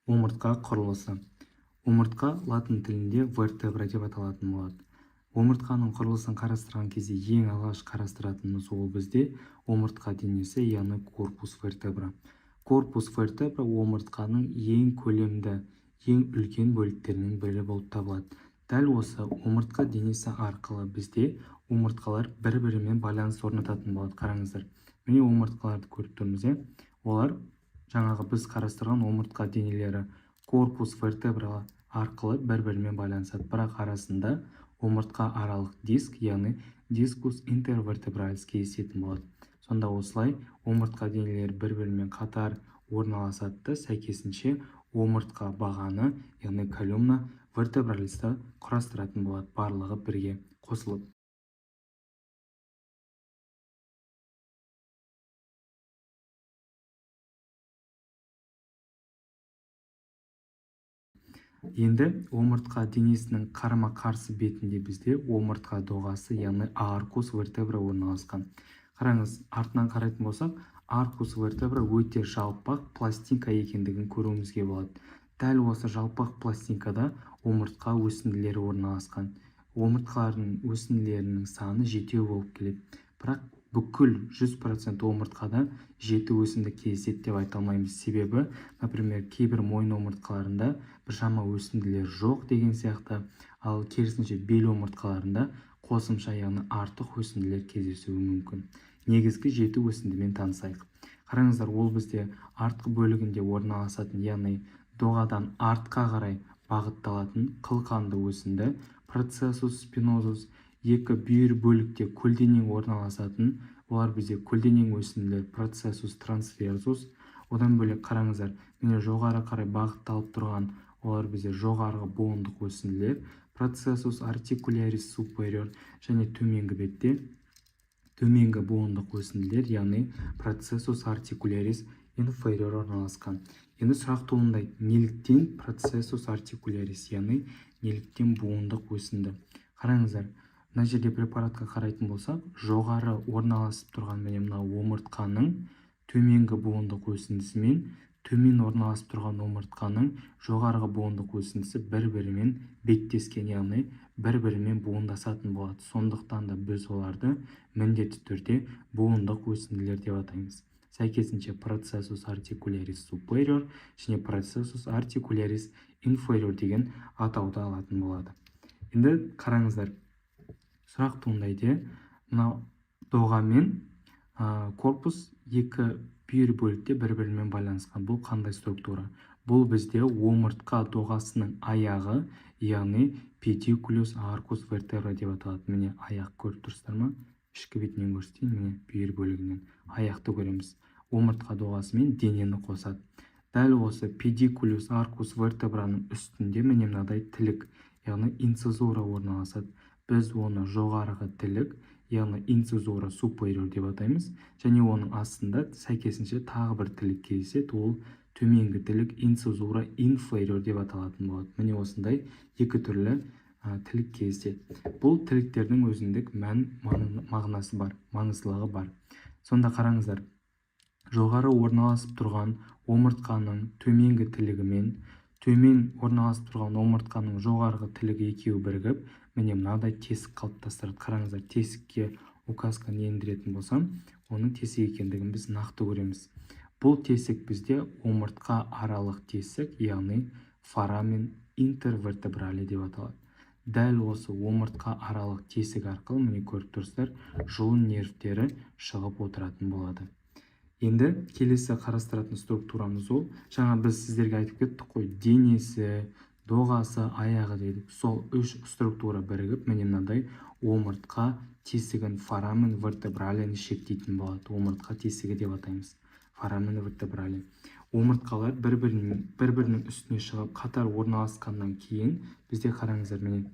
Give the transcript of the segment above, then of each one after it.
Омыртқа құрылысы. Омыртқа латын тілінде вертебра деп аталатын болады. Омыртқаның құрылысын қарастырған кезде ең алғаш қарастыратынымыз ол бізде омыртқа денесі, яғни корпус вертебра. Корпус вертебра омыртқаның ең көлемді, ең үлкен бөліктерінің бірі болып табылады. Дәл осы омыртқа денесі арқылы бізде омыртқалар бір-бірімен байланыс орнататын болады. Қараңыздар, міне омыртқаларды көріп тұрмыз. Олар жаңағы біз қарастырған омыртқа денелері корпус вертебра арқылы бір-бірімен байланысады, бірақ арасында омыртқа аралық диск, яғни дискус интервертебралис кездесетін болады. Сонда осылай омыртқа денелері бір-бірімен қатар орналасады, сәйкесінше омыртқа бағаны, яғни колумна вертебралисті құрастыратын болады, барлығы бірге қосылып. Енді омыртқа денесінің қарама-қарсы бетінде бізде омыртқа доғасы, яғни аркус вертебра орналасқан. Қараңыз, артынан қарайтын болсақ, аркус вертебра өте жалпақ пластинка екендігін көруімізге болады. Дәл осы жалпақ пластинкада омыртқа өсінділері орналасқан. Омыртқалардың өсінділерінің саны 7 болып келеді. Бірақ бүкіл 100% омыртқада 7 өсінді кездеседі деп айта алмаймыз. Себебі, например, кейбір мойын омыртқаларында біршама өсінділер жоқ деген сияқты, ал керісінше бел омыртқаларында қосымша, яғни артық өсінділер кездесуі мүмкін. Негізгі 7 өсіндімен танысайық. Қараңыздар, ол бізде артқы бөлігінде орналасатын, яғни доғадан артқа қарай бағытталатын қылқанды өсінді, процессус спинозус, екі бүйір бөлікте көлденең орналасатын, олар бізде көлденең өсінділер процессус трансверсус. Одан бөлек қараңыздар, міне жоғары қарай бағытталып тұрған, олар бізде жоғарғы буындық өсінділер процессус артикулярис супериор, және төменгі бетте төменгі буындық өсінділер, яғни процессус артикулярис инфериор орналасқан. Енді сұрақ туындайды, неліктен процессус артикулярис, яғни неліктен буындық өсінді? Қараңыздар, мына жерде препаратқа қарайтын болсақ, жоғары орналасып тұрған мына омыртқаның төменгі буындық өсіндісі мен төмен орналасып тұрған омыртқаның жоғарғы буындық өсіндісі бір-бірімен беттескен, яғни бір-бірімен буындасатын болады. Сондықтан да біз оларды міндетті түрде буындық өсінділер деп атаймыз. Сәйкесінше процессус артикулярис супериор және процессус артикулярис инфериор деген атауды алатын болады. Енді қараңыздар, сұрақ туындайды, мынау доға мен корпус екі бүйір бөлікте бір-бірімен байланысқан. Бұл қандай структура? Бұл бізде омыртқа доғасының аяғы, яғни педикулюс аркус вертебра деп аталады. Міне аяқ көріп тұрсыздар ма? Ішкі бетінен көрсетейін, міне бүйір бөлігінен аяқты көреміз. Омыртқа доғасы мен денені қосады. Дәл осы педикулюс аркус вертебраның үстінде міне мынадай тілік, яғни инцизура орналасады. Біз оны жоғарғы тілік, яғни инцизура супериор деп атаймыз, және оның астында сәйкесінше тағы бір тілік кездеседі, ол төменгі тілік инцизура инфериор деп аталатын болады. Міне осындай екі түрлі тілік кездеседі. Бұл тіліктердің өзіндік мағынасы бар, маңыздылығы бар. Сонда қараңыздар, жоғары орналасып тұрған омыртқаның төменгі тілігі мен төмен орналасып тұрған омыртқаның жоғарғы тілігі екеуі бірігіп, міне мынадай тесік қалыптастырады. Қараңыздар, тесікке указканы ендіретін болсам, оның тесік екендігін біз нақты көреміз. Бұл тесік бізде омыртқа аралық тесік, яғни форамен интервертебрали деп аталады. Дәл осы омыртқа аралық тесік арқылы, міне көріп тұрсыздар, жұлын нервтері шығып отыратын болады. Енді келесі қарастыратын структурамыз ол, жаңа біз сіздерге айтып кеттік қой, денесі, доғасы, аяғы дедік. Сол үш структура бірігіп, міне мынадай омыртқа тесігін форамен вертебралini шектейтін болады. Омыртқа тесігі деп атаймыз. Форамен вертебрали. Омыртқалар бір-бірінің үстіне шығып қатар орналасқаннан кейін, бізде қараңыздар, міне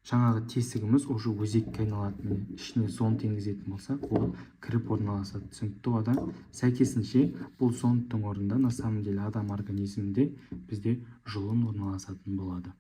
жаңағы тесігіміз уже өзекке айналады. Міне ішіне зонд енгізетін болсақ, ол кіріп орналасады. Түсінікті одан. Сәйкесінше бұл зондтың орнында на самом деле адам организмінде бізде жұлын орналасатын болады.